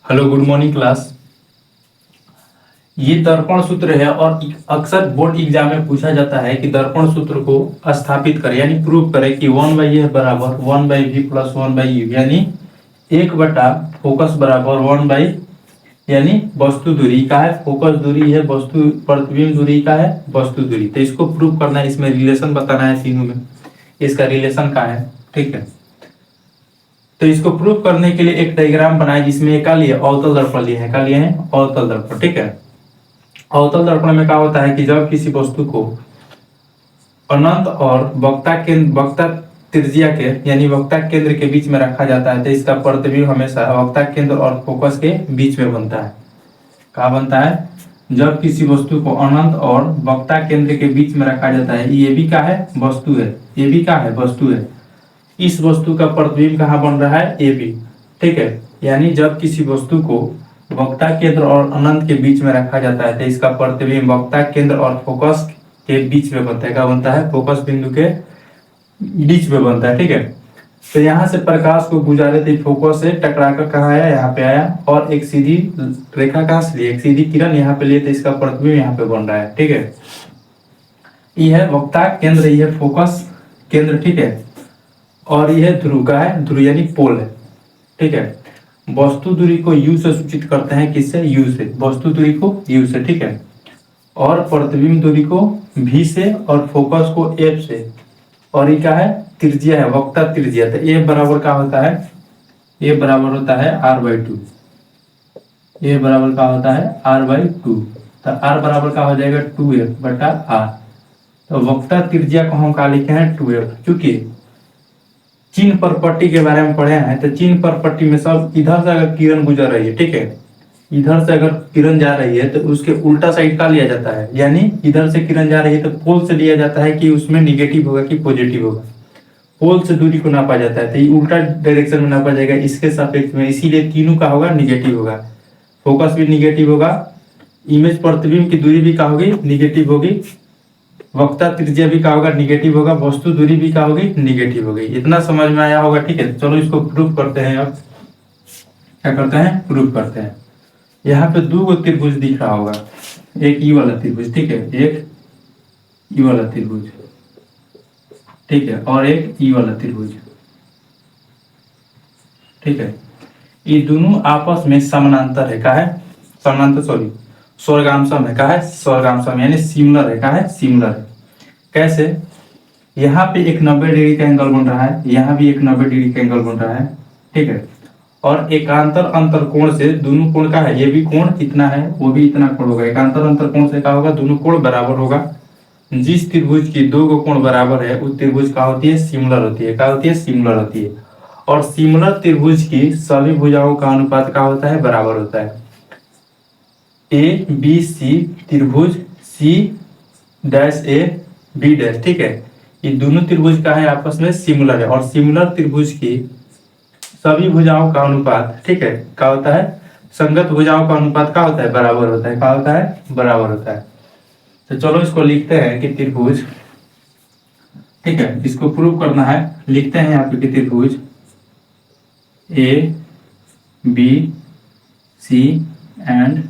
Hello, good morning class. ये दर्पण सूत्र है और अक्सर बोर्ड एग्जाम में पूछा जाता है कि दर्पण सूत्र को स्थापित करें यानी प्रूव करें कि 1/a बराबर 1/v प्लस 1/u यानी 1 बटा फोकस बराबर 1 यानी वस्तु दूरी का है, फोकस दूरी है, वस्तु प्रतिबिंब दूरी का है, वस्तु दूरी। तो इसको प्रूव करना है, इसमें रिलेशन बताना है, तीनों में इसका रिलेशन का है। ठीक है, तो इसको प्रूव करने के लिए एक डायग्राम बनाए जिसमें का लिए अवतल दर्पण लिए हैं, का लिए हैं अवतल दर्पण। ठीक है, अवतल दर्पण में क्या होता है कि जब किसी वस्तु को अनंत और वक्ता त्रिज्या के यानी वक्ता केंद्र के बीच में रखा जाता है तो इसका प्रतिबिंब हमेशा वक्ता केंद्र और फोकस के बीच में बनता है। कहाँ बनता है? जब किसी वस्तु को अनंत और वक्ता केंद्र के बीच में रखा जाता है। ये भी क्या है? वस्तु है। ये भी क्या है? वस्तु है। इस वस्तु का प्रतिबिंब कहाँ बन रहा है? A B. ठीक है, यानी जब किसी वस्तु को वक्ता केंद्र और अनंत के बीच में रखा जाता है तो इसका प्रतिबिंब वक्ता केंद्र और फोकस के बीच में बनता है। क्या बनता है? फोकस बिंदु के बीच में बनता है। ठीक है, तो यहाँ से प्रकाश को गुजारे थे, फोकस से टकराकर कहाँ आया? यहाँ पे आया और एक सीधी रेखा कहाँ से लिए? एक सीधी किरण यहाँ पे लिए तो इसका प्रतिबिंब यहाँ पे बन रहा है। ठीक है, यह है वक्ता केंद्र, यह है फोकस केंद्र। ठीक है, और यह ध्रुव का है, ध्रुव यानी पोल है। ठीक है, वस्तु दूरी को u से सूचित करते हैं। किससे? u से। वस्तु दूरी को u से। ठीक है, और प्रतिबिंब दूरी को v से और फोकस को f से। और ये क्या है? त्रिज्या है, वक्ता त्रिज्या। तो a बराबर क्या होता है? a बराबर होता है r/2। a बराबर क्या होता है? r/2। तो r बराबर क्या हो जाएगा? 2f बटा r। तो वक्ता त्रिज्या को हम क्या लिखे हैं? 2f। चूंकि चिन्ह पर पट्टी के बारे में पढ़े हैं तो चिन्ह पर पट्टी में सब इधर से अगर किरण गुजर रही है, ठीक है, इधर से अगर किरण जा रही है तो उसके उल्टा साइड का लिया जाता है। यानी इधर से किरण जा रही है तो पोल से लिया जाता है कि उसमें निगेटिव होगा कि पॉजिटिव होगा। पोल से दूरी को नापा जाता है तो ये उल्टा डायरेक्शन में नापा जाएगा इसके सापेक्ष में, इसीलिए तीनों का होगा निगेटिव होगा। फोकस भी निगेटिव होगा, इमेज प्रतिबिंब की दूरी भी क्या होगी? निगेटिव होगी, वक्ता त्रिज्या भी क्या होगा? निगेटिव होगा, वस्तु दूरी भी क्या होगी? निगेटिव होगी। इतना समझ में आया होगा। ठीक है, चलो इसको प्रूफ करते हैं। अब क्या करते हैं? प्रूफ करते हैं। यहाँ पे दो गो त्रिभुज दिख रहा होगा, एक ई वाला त्रिभुज, ठीक है, एक ई वाला त्रिभुज, ठीक है, और एक ई वाला त्रिभुज। ठीक है, ये दोनों आपस में समानांतर है। क्या है? समानांतर, सॉरी, स्वर्गांशम है। क्या है? स्वर्गांशम यानी सिमिलर है। क्या है? सिमिलर है। कैसे? यहाँ पे एक 90 डिग्री का एंगल बन रहा है, यहाँ भी एक 90 डिग्री का एंगल बन रहा है। ठीक है, और एकांतर अंतर कोण से दोनों कोण का है, ये भी कोण इतना है, वो भी इतना कोण होगा। एकांतर अंतर कोण से क्या होगा? दोनों कोण बराबर होगा। जिस त्रिभुज की दो गो कोण बराबर है उस त्रिभुज क्या होती है? सिमिलर होती है। क्या होती है? सिमिलर होती है। और सिमिलर त्रिभुज की सभी भुजाओं का अनुपात क्या होता है? बराबर होता है। ए बी सी त्रिभुज C dash A B dash, ठीक है, ये दोनों त्रिभुज का है आपस में सिमिलर है। और सिमिलर त्रिभुज की सभी भुजाओं का अनुपात, ठीक है, क्या होता है? संगत भुजाओं का अनुपात क्या होता है? बराबर होता है। क्या होता है? बराबर होता है। तो चलो इसको लिखते हैं कि त्रिभुज, ठीक है, इसको प्रूव करना है। लिखते हैं यहाँ पे कि त्रिभुज ए बी सी एंड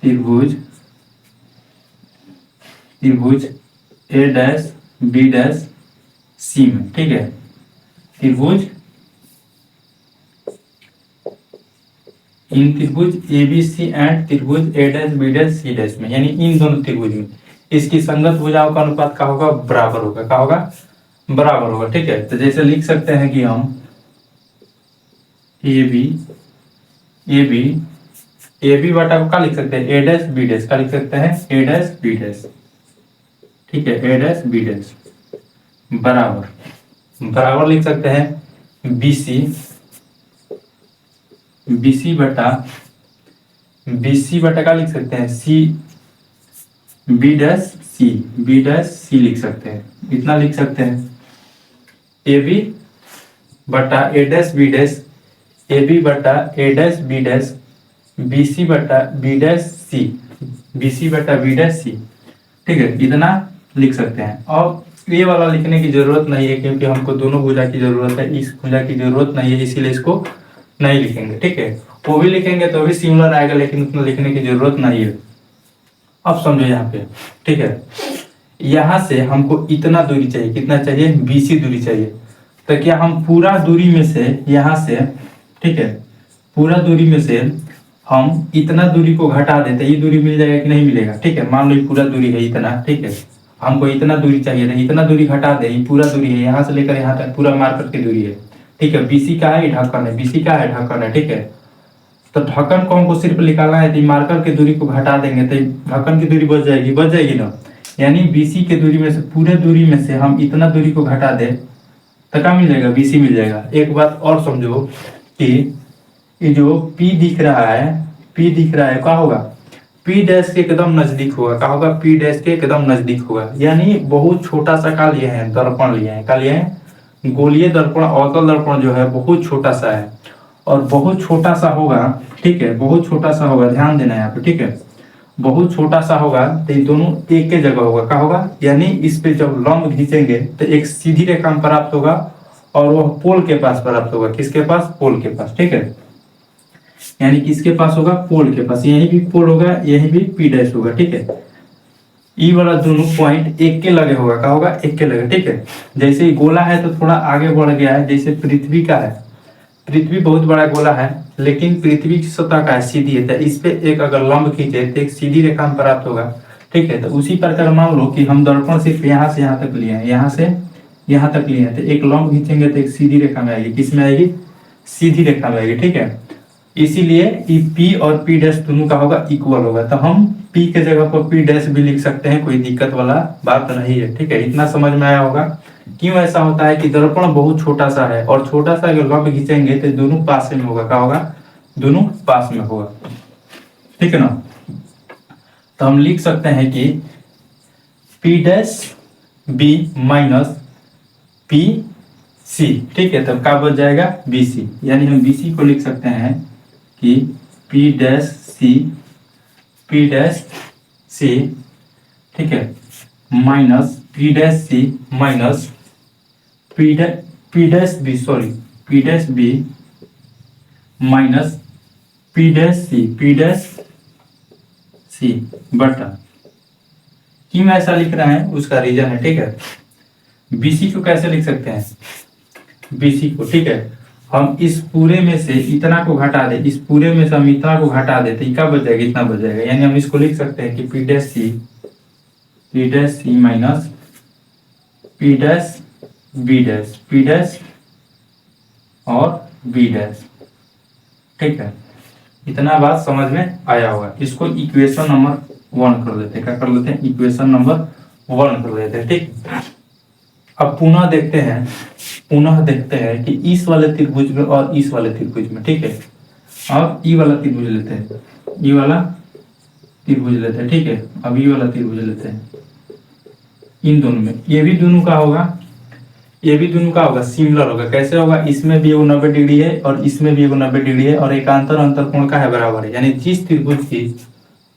त्रिभुज ए डैश बी डैश सी में, ठीक है, त्रिभुज इन त्रिभुज ए बी सी एंड त्रिभुज A dash B dash C dash में, यानी इन दोनों त्रिभुज में इसकी संगत भुजाओं का अनुपात क्या होगा? बराबर होगा। क्या होगा? बराबर होगा। ठीक है, तो जैसे लिख सकते हैं कि हम ए बी बटा को क्या लिख सकते हैं? ए डैश बी डैश। क्या लिख सकते हैं? ए डैश बी डैश। ठीक है, ए डैश बी डैश बराबर लिख सकते हैं बीसी बटा क्या लिख सकते हैं? सी बी डैश सी लिख सकते हैं। इतना लिख सकते हैं। ए बी बटा A dash B dash, A B बटा A dash B dash, B C बटा B dash C, B C बटा बी डैश सी। ठीक है, इतना लिख सकते हैं। और ये वाला लिखने की जरूरत नहीं है क्योंकि हमको दोनों भुजा की जरूरत है, इस भुजा की जरूरत नहीं है, इसीलिए इसको नहीं लिखेंगे। ठीक है, वो भी लिखेंगे तो भी सिमिलर आएगा, लेकिन उतना लिखने की जरूरत नहीं है। अब समझो यहाँ पे, ठीक है, यहाँ से हमको इतना दूरी चाहिए, कितना चाहिए, BC दूरी चाहिए। तो क्या हम पूरा दूरी में से यहाँ से, ठीक है, पूरा दूरी में से हम इतना दूरी को घटा देते, ये दूरी मिल जाएगा कि नहीं मिलेगा, ठीक है। मान लो ये पूरा दूरी है इतना, ठीक है, हमको इतना दूरी चाहिए था, इतना दूरी घटा दे, ये पूरा दूरी है, यहाँ से लेकर यहाँ तक पूरा मार्कर की दूरी है, ठीक है। BC का है, ये ढक्कन है, BC का है, ढक्कन है, ठीक है। तो ढक्कन को हमको सिर्फ निकालना है, तो मार्कर की दूरी को घटा देंगे तो ढक्कन की दूरी बच जाएगी ना। यानी BC के दूरी में से, पूरे दूरी में से हम इतना दूरी को घटा दें तो क्या मिल जाएगा, BC मिल जाएगा। एक बात और समझो कि ये जो P दिख रहा है क्या होगा, P डैश के एकदम नजदीक होगा, क्या होगा, P डैश के एकदम नजदीक होगा। यानी बहुत छोटा सा का लिए हैं, दर्पण लिए हैं, क्या लिए हैं, गोलीय दर्पण, अवतल दर्पण जो है बहुत छोटा सा है और बहुत छोटा सा होगा, ठीक है, बहुत छोटा सा होगा, ध्यान देना यहाँ पे, ठीक है। बहुत छोटा सा होगा तो ये दोनों एक ही जगह होगा, क्या होगा, यानी इस पे जब लंब खींचेंगे तो एक सीधी रेखा में प्राप्त होगा और वह पोल के पास प्राप्त होगा, किसके पास, पोल के पास, ठीक है। यानी किसके पास होगा, पोल के पास, यही भी पोल होगा, यही भी P डैश होगा, ठीक है। ई वाला दोनों पॉइंट एक के लगे होगा, क्या होगा, एक के लगे, ठीक है। जैसे ही गोला है तो थोड़ा आगे बढ़ गया है, जैसे पृथ्वी का है, पृथ्वी बहुत बड़ा गोला है लेकिन पृथ्वी की सतह का है, सीधी है, तो इस पे एक अगर लंब खींचे तो एक सीधी रेखा में प्राप्त होगा, ठीक है। तो उसी प्रकार मान लो कि हम दर्पण सिर्फ यहाँ से यहाँ तक लिए हैं, यहाँ से यहाँ तक लिए हैं, तो एक लंब खींचेंगे तो एक सीधी रेखा में आएगी, किस में आएगी, सीधी रेखा में आएगी, ठीक है। इसीलिए P और P डैश दोनों का होगा इक्वल होगा, तो हम P के जगह पर P डैश भी लिख सकते हैं, कोई दिक्कत वाला बात नहीं है, ठीक है। इतना समझ में आया होगा क्यों ऐसा होता है कि दर्पण बहुत छोटा सा है और छोटा सा अगर लंब खींचेंगे तो दोनों पास में होगा, क्या होगा, दोनों पास में होगा, ठीक है ना। तो हम लिख सकते हैं कि P dash B minus PC, ठीक है। तब क्या बच जाएगा, BC। यानी हम BC को लिख सकते हैं कि P डैश C, ठीक है, minus P dash C minus P dash B minus P dash C बटा, क्यों ऐसा लिख रहे हैं उसका रीजन है, ठीक है। BC को कैसे लिख सकते हैं, BC को, ठीक है, हम इस पूरे में से इतना को घटा दे, इस पूरे में से हम इतना को घटा देते, क्या बच जाएगा, इतना बच जाएगा। यानी हम इसको लिख सकते हैं कि P dash C minus P dash और B डैश, ठीक है। इतना बात समझ में आया होगा। इसको इक्वेशन नंबर 1 कर लेते हैं, क्या कर लेते हैं, इक्वेशन नंबर 1 कर लेते हैं, ठीक। अब पुनः देखते हैं कि इस वाले त्रिभुज में और इस वाले त्रिभुज में, ठीक है। अब ई वाला त्रिभुज लेते हैं, ई वाला त्रिभुज लेते हैं, ठीक है। अब ई वाला त्रिभुज लेते हैं, इन दोनों में ये भी दोनों का होगा, सिमिलर होगा। कैसे होगा, इसमें भी 90 डिग्री है और इसमें भी 90 डिग्री है और एकांतर अंतर कोण का है, बराबर है। यानी जिस त्रिभुज की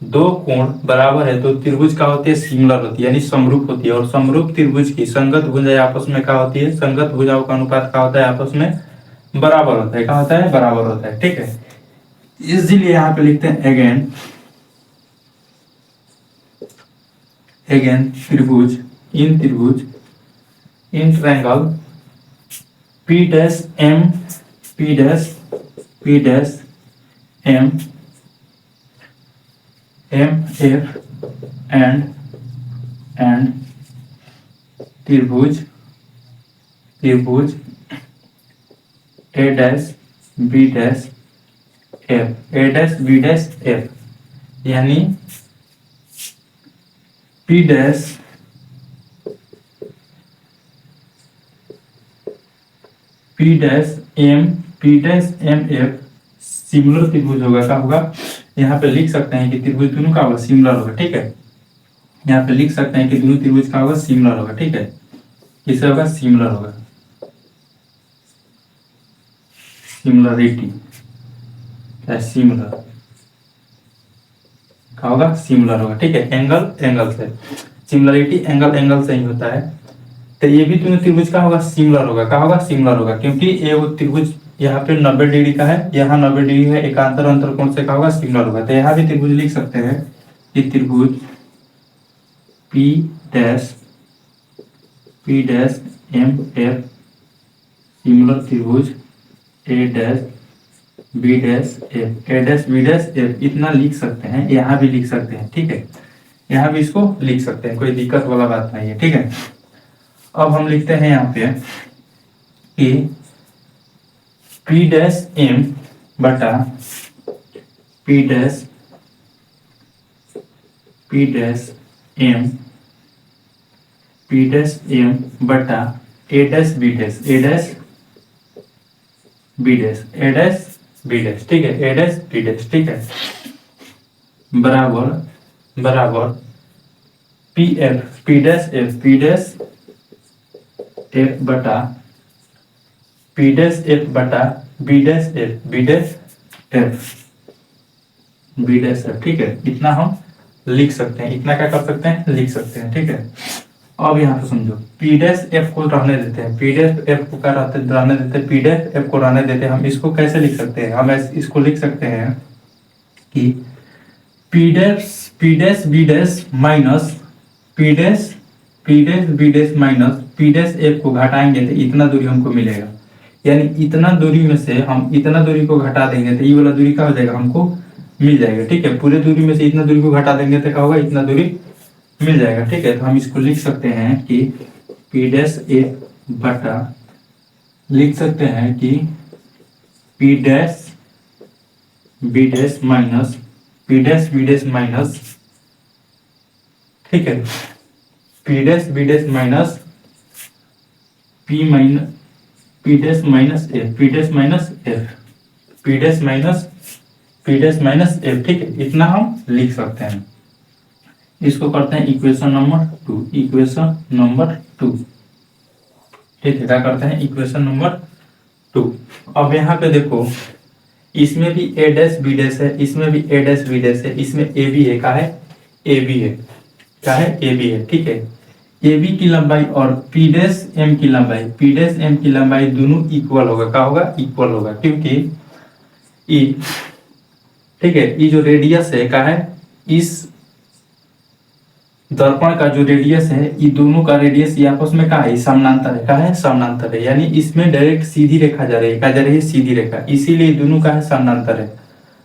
दो कोण बराबर है तो त्रिभुज का होती है, सिमिलर होती है, यानी समरूप होती है। और समरूप त्रिभुज की संगत भुजाएं आपस में क्या होती है, संगत भुजाओं का अनुपात क्या होता है, आपस में बराबर होता है, क्या होता है, बराबर होता है, ठीक है। इसलिए यहाँ पे लिखते हैं अगेन त्रिभुज, in triangle P dash M F and त्रिभुज A dash B dash F, यानी P dash M F similar त्रिभुज होगा, क्या होगा, यहाँ पे लिख सकते हैं कि त्रिभुज दोनों का होगा, सिमिलर होगा, ठीक है। यहाँ पे लिख सकते हैं कि दोनों त्रिभुज का होगा, सिमिलर होगा, ठीक है। किससे होगा, सिमिलर होगा, सिमिलरिटी, सिमिलर क्या होगा, सिमिलर होगा, ठीक है। एंगल से सिमिलरिटी, एंगल से ही होता है। तो ये भी दोनों त्रिभुज का होगा, सिमिलर होगा, क्या होगा, सिमिलर होगा, क्योंकि ये वो त्रिभुज यहाँ पे 90 डिग्री का है, यहाँ 90 डिग्री है, एकांतर अंतर कोण से क्या होगा, सिमिलर होगा। तो यहाँ भी त्रिभुज लिख सकते हैं कि त्रिभुज P dash M F similar त्रिभुज A dash B dash F, A dash B dash F, इतना लिख सकते हैं। यहाँ भी लिख सकते हैं, ठीक है, यहाँ भी इसको लिख सकते हैं, कोई दिक्कत वाला बात नहीं है, ठीक है। अब हम लिखते हैं यहाँ पे कि पी डैश एम बटा पी डैश एम बटा ए डैश बी डैश ठीक है, ए डैश बी डैश, ठीक है, बराबर पी डैश एफ बटा बी डैश एफ, ठीक है। इतना हम लिख सकते हैं, इतना क्या कर सकते हैं, लिख सकते हैं, ठीक है। अब यहाँ पे समझो, पी डैश एफ को रहने देते हैं, पी डैश एफ को क्या रहने देते हैं, पी डैश एफ को रहने देते हैं। हम इसको कैसे लिख सकते हैं, हम इसको लिख सकते हैं कि P dash B dash minus P dash P dash F को घटाएंगे तो इतना दूरी हमको मिलेगा। यानी इतना दूरी में से हम इतना दूरी को घटा देंगे तो ये वाला दूरी क्या हो जाएगा, हमको मिल जाएगा, ठीक है। पूरे दूरी में से इतना दूरी को घटा देंगे तो क्या होगा, इतना दूरी मिल जाएगा, ठीक है। तो हम इसको लिख सकते हैं कि पी डैश एफ बटा, लिख सकते हैं कि P dash B dash minus ठीक है, P dash B dash minus P dash minus F, ठीक है। इतना हम लिख सकते हैं। इसको करते हैं इक्वेशन नंबर टू, ठीक है। क्या करते हैं, इक्वेशन नंबर 2। अब यहाँ पे देखो, इसमें भी ए डैश बी डैश है, इसमें भी ए डैश बी डैश है, इसमें ए बी है, क्या है, ए बी है, क्या है, ए बी है, ठीक है। ए बी की लंबाई और पी डैश एम की लंबाई दोनों इक्वल होगा, क्या होगा, इक्वल होगा, क्योंकि ई, ठीक है, ये जो रेडियस है, क्या है, इस दर्पण का जो रेडियस है, ये दोनों का रेडियस ये आपस में क्या है, समानांतर है, क्या है, समानांतर है। यानी इसमें डायरेक्ट सीधी रेखा जा रही है, क्या जा रही है, सीधी रेखा, इसीलिए दोनों का है समानांतर है,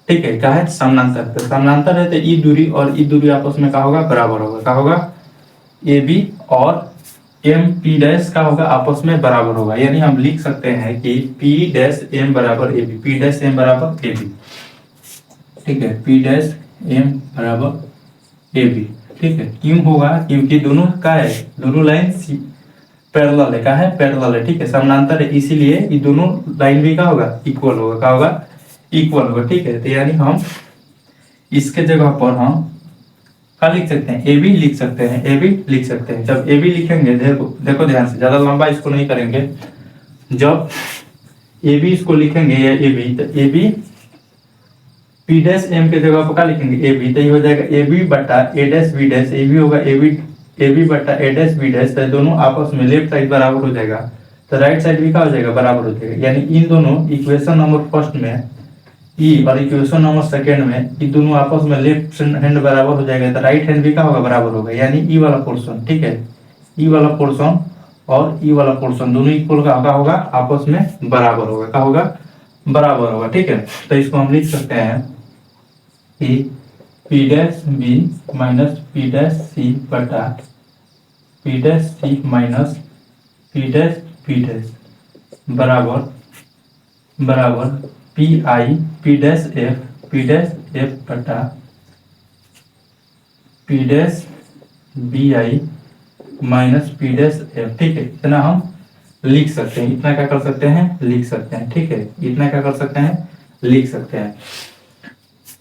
ठीक है, क्या है, समानांतर। तो समानांतर है तो ई दूरी और ई दूरी आपस में क्या होगा, बराबर होगा, क्या होगा, ए बी और एम पी डैश का होगा, आपस में बराबर होगा। यानी हम लिख सकते हैं कि पी डैश एम बराबर A B, P dash M बराबर ए बी, ठीक है, पी डैश एम बराबर ए बी, ठीक है। क्यों होगा, क्योंकि दोनों का है, दोनों लाइन पैरेलल है, क्या है, पैरेलल है, ठीक है, समानांतर है, इसीलिए ये दोनों लाइन भी क्या होगा, इक्वल होगा, क्या होगा, इक्वल होगा, ठीक है। तो यानी हम इसके जगह पर हम क्या लिख सकते हैं, ए बी लिख सकते हैं, ए बी लिख सकते हैं। जब ए बी लिखेंगे, देखो ध्यान से, ज्यादा लंबा इसको नहीं करेंगे। जब ए बी इसको लिखेंगे या ए बी, तो A B P dash M के जगह पर क्या लिखेंगे, ए बी, तो ये हो जाएगा ए बी बटा A dash B dash, A B होगा ए बी बटा ए डैश बी डैश, तो दोनों आपस में लेफ्ट साइड बराबर हो जाएगा, तो राइट साइड भी क्या हो जाएगा, बराबर हो जाएगा। यानी इन दोनों इक्वेशन नंबर फर्स्ट में ई और इक्वेशन नंबर सेकेंड में ये दोनों आपस में लेफ्ट हैंड बराबर हो जाएगा, तो राइट हैंड भी क्या होगा, बराबर होगा। यानी ई वाला पोर्शन, ठीक है, ई वाला पोर्शन और ई वाला पोर्शन दोनों इक्वल का होगा, आपस में बराबर होगा, क्या होगा, बराबर होगा, ठीक है। तो इसको हम लिख सकते हैं कि P dash B minus P dash C बटा P dash C minus P dash B dash बराबर P I P dash F बटा P dash B I minus P dash F, ठीक है। इतना हम लिख सकते हैं, इतना क्या कर सकते हैं, लिख सकते हैं, ठीक है। इतना क्या कर सकते हैं, लिख सकते हैं,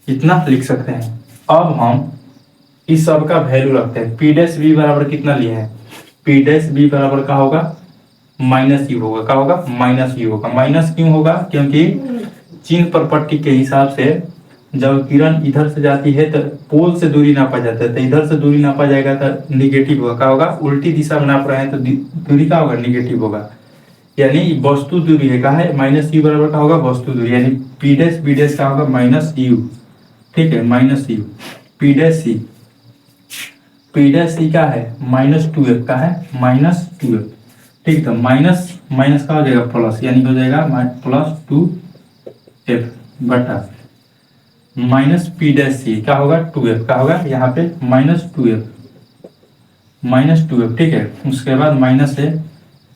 इतना लिख सकते हैं। अब हम इस सब का वैल्यू रखते हैं। पी डैश बी बराबर कितना लिए हैं, पी डैश बी बराबर क्या होगा, माइनस यू होगा, क्या होगा, माइनस यू होगा। माइनस क्यों होगा, क्योंकि चिन्ह प्रॉपर्टी के हिसाब से जब किरण इधर से जाती है तो पोल से दूरी नापा जाता है, तो इधर से दूरी नापा जाएगा तो निगेटिव होगा, क्या होगा, उल्टी दिशा में नाप रहे हैं तो दूरी क्या होगा, निगेटिव होगा। यानी वस्तु दूरी है, कहा है माइनस यू बराबर का होगा वस्तु दूरी, यानी पी डैश बी डैश का होगा माइनस यू, ठीक है, minus U. P dash C, P dash C का है माइनस टू एफ का है माइनस टू एफ, ठीक, तो माइनस माइनस का हो जाएगा प्लस, यानी हो जाएगा प्लस टू एफ बटा माइनस पी डैश सी क्या होगा टू एफ का होगा यहाँ पे minus two F, minus two F, ठीक है। उसके बाद माइनस है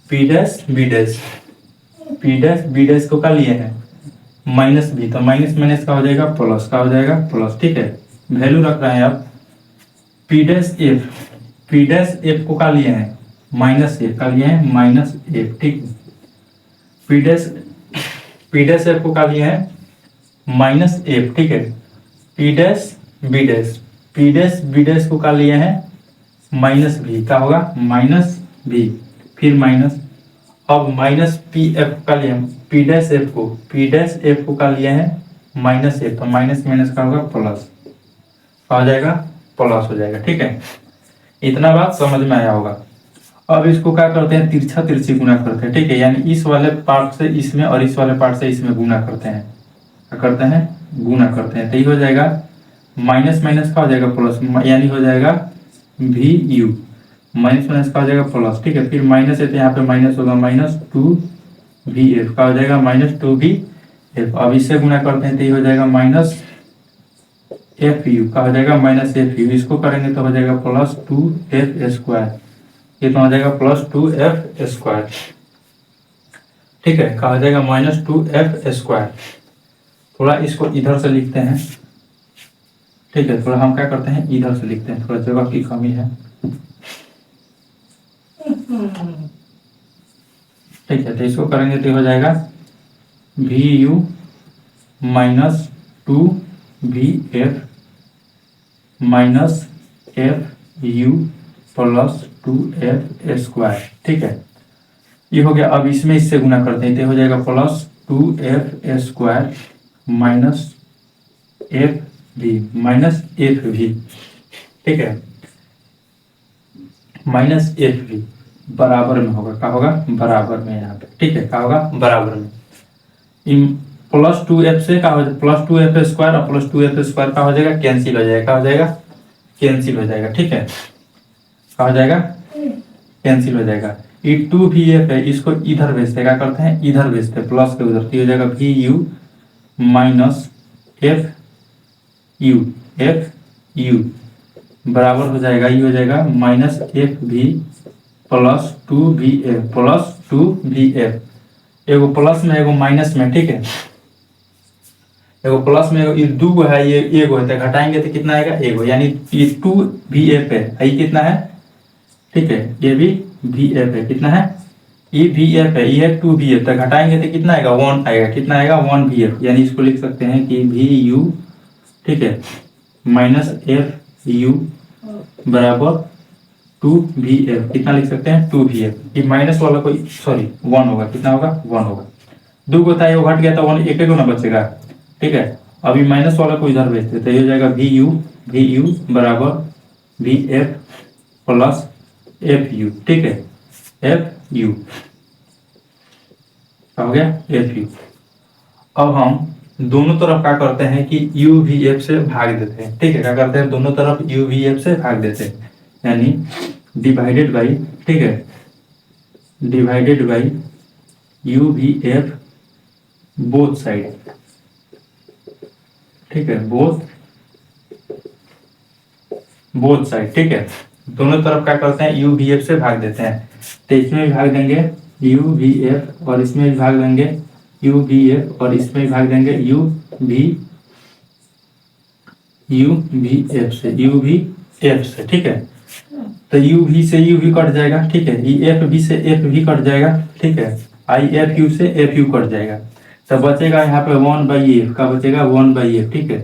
P dash B dash, P dash B dash को क्या लिए हैं माइनस बी, तो माइनस माइनस का हो जाएगा प्लस, का हो जाएगा प्लस, ठीक है। वैल्यू रख रहे हैं आप P dash F, P dash F को क्या लिए हैं माइनस एफ का लिए हैं माइनस एफ, ठीक है। पी डैश एफ को क्या लिए हैं माइनस एफ, ठीक है। P dash B dash, P dash B dash को क्या लिए हैं माइनस भी, क्या होगा माइनस भी, फिर माइनस, अब माइनस पी एफ का लिए पी डैश एफ को, पी डैश एफ को का लिए हैं माइनस एफ, तो माइनस माइनस का होगा प्लस, आ जाएगा प्लस हो जाएगा, ठीक है। इतना बात समझ में आया होगा। अब इसको क्या करते हैं तिरछा तिरछी गुना करते हैं, ठीक है, यानी इस वाले पार्ट से इसमें और इस वाले पार्ट से इसमें गुना करते हैं, क्या करते हैं गुना करते हैं, तो ये हो जाएगा माइनस माइनस का हो जाएगा प्लस, यानी हो जाएगा वी यू, माइनस माइनस का हो जाएगा प्लस, ठीक है। फिर माइनस है तो यहाँ पे माइनस होगा माइनस टू वी एफ का हो जाएगा माइनस टू वी एफ, अब इससे गुना करते हैं तो ये हो जाएगा माइनस एफ यू का हो जाएगा माइनस एफ यू, इसको करेंगे तो हो जाएगा प्लस टू एफ स्क्वायर, ये तो हो जाएगा प्लस टू एफ स्क्वायर, ठीक है, कहा जाएगा माइनस टू एफ स्क्वायर। थोड़ा इसको इधर से लिखते हैं, ठीक है, थोड़ा हम क्या करते हैं इधर से लिखते हैं, थोड़ा जगह की कमी है, ठीक है, तो इसको करेंगे तो हो जाएगा V U minus two V F minus F U plus two F square, ठीक है, ये हो गया। अब इसमें इससे गुना करते हैं तो हो जाएगा plus two F square minus F भी माइनस एफ भी, ठीक है, माइनस एफ भी बराबर में होगा, क्या होगा बराबर में यहाँ पे, ठीक है, क्या होगा बराबर में। इन प्लस टू एफ से क्या हो जाएगा प्लस टू एफ स्क्वायर और प्लस टू एफ स्क्वायर का हो जाएगा कैंसिल हो जाएगा, क्या हो जाएगा कैंसिल हो जाएगा, ठीक है, क्या हो जाएगा कैंसिल हो जाएगा। ये टू भी एफ है, इसको इधर भेजते क्या करते हैं इधर भेजते प्लस के उधर, हो जाएगा V U minus F U बराबर हो जाएगा, ये हो जाएगा माइनस एफ भी प्लस टू वी एफ, एगो प्लस में एगो माइनस में, ठीक है, एगो प्लस में ये दो गो है, ये एगो है, तो घटाएंगे तो कितना आएगा एगो, यानी ये टू वी एफ है, ये कितना है, ठीक है, ये भी वी एफ है, कितना है ये वी एफ है, ये है टू वी एफ, तो घटाएंगे तो कितना आएगा वन आएगा, कितना आएगा वन वी एफ, यानी इसको लिख सकते हैं कि वी यू, ठीक है, माइनस एफ यू बराबर टू वी एफ, कितना लिख सकते हैं टू वी एफ, ये माइनस वाला कोई सॉरी वन होगा, कितना होगा वन होगा, दो को था ये घट गया था वन, एक ना बचेगा, ठीक है। अभी माइनस वाला को इधर भेजते तो ये हो जाएगा वी यू बराबर V F plus F you, ठीक है, एफ यू हो गया एफ यू। अब हम दोनों तरफ क्या करते हैं कि यू वी एफ से भाग देते हैं, ठीक है, क्या करते हैं दोनों तरफ यू वी एफ से भाग देते हैं, यानी डिवाइडेड बाई, ठीक है, divided by you V F both side, ठीक है, बोथ साइड, ठीक है, दोनों तरफ क्या करते हैं यू वी एफ से भाग देते हैं, तो इसमें भी भाग देंगे यू वी एफ और इसमें भी भाग देंगे यू वी एफ और इसमें भी भाग देंगे यू वी एफ से, ठीक है, तो यू वी से यू वी कट जाएगा, ठीक है, ये एफ वी से एफ वी कट जाएगा, ठीक है, आई एफ यू से एफ यू कट जाएगा, तो बचेगा यहाँ पे वन बाई एफ का बचेगा वन बाई एफ, ठीक है,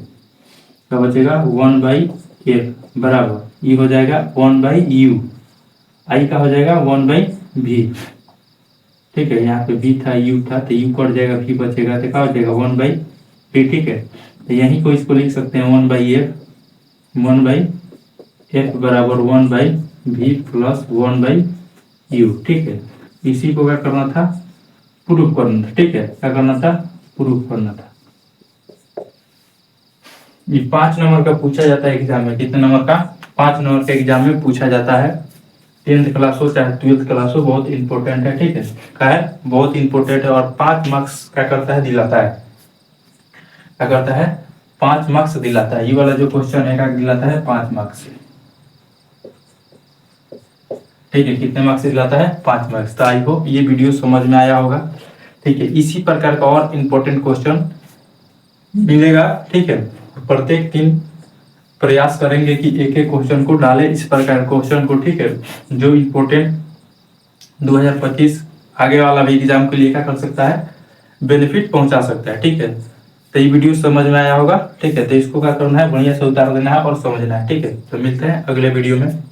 तो बचेगा वन बाई एफ बराबर ये हो जाएगा वन बाई यू, आई का हो जाएगा वन बाई वी, ठीक है, यहाँ पे वी था यू था तो यू कट जाएगा वी बचेगा तो क्या हो जाएगा वन बाई वी, ठीक है, तो यहीं को इसको लिख सकते हैं वन बाई एफ बराबर one by V plus one by U, ठीक है, इसी को क्या करना था प्रूफ करना था। ठीक है, क्या करना था? प्रूफ करना था। ये 5 नंबर का पूछा जाता है एग्जाम में। कितने नंबर का? 5 नंबर के एग्जाम में पूछा जाता है। 10th क्लास हो चाहे 12th क्लास हो, बहुत इंपॉर्टेंट है। ठीक है, क्या है? बहुत इंपॉर्टेंट है और 5 मार्क्स क्या करता है? दिलाता है। क्या करता है? 5 मार्क्स दिलाता है। ये वाला जो क्वेश्चन है क्या दिलाता है? 5 मार्क्स। ठीक है, कितने मार्क्स दिलाता है? 5 मार्क्स। तो आई होप ये वीडियो समझ में आया होगा। ठीक है, इसी प्रकार का और इंपॉर्टेंट क्वेश्चन मिलेगा। ठीक है, प्रत्येक दिन प्रयास करेंगे कि एक एक क्वेश्चन को डालें इस प्रकार क्वेश्चन को। ठीक है, जो इम्पोर्टेंट 2025 आगे वाला भी एग्जाम के लिए क्या कर सकता है? बेनिफिट पहुंचा सकता है। ठीक है, तो ये वीडियो समझ में आया होगा। ठीक है, तो इसको क्या करना है? बढ़िया से उतार देना है और समझना है। ठीक है, तो मिलते हैं अगले वीडियो में।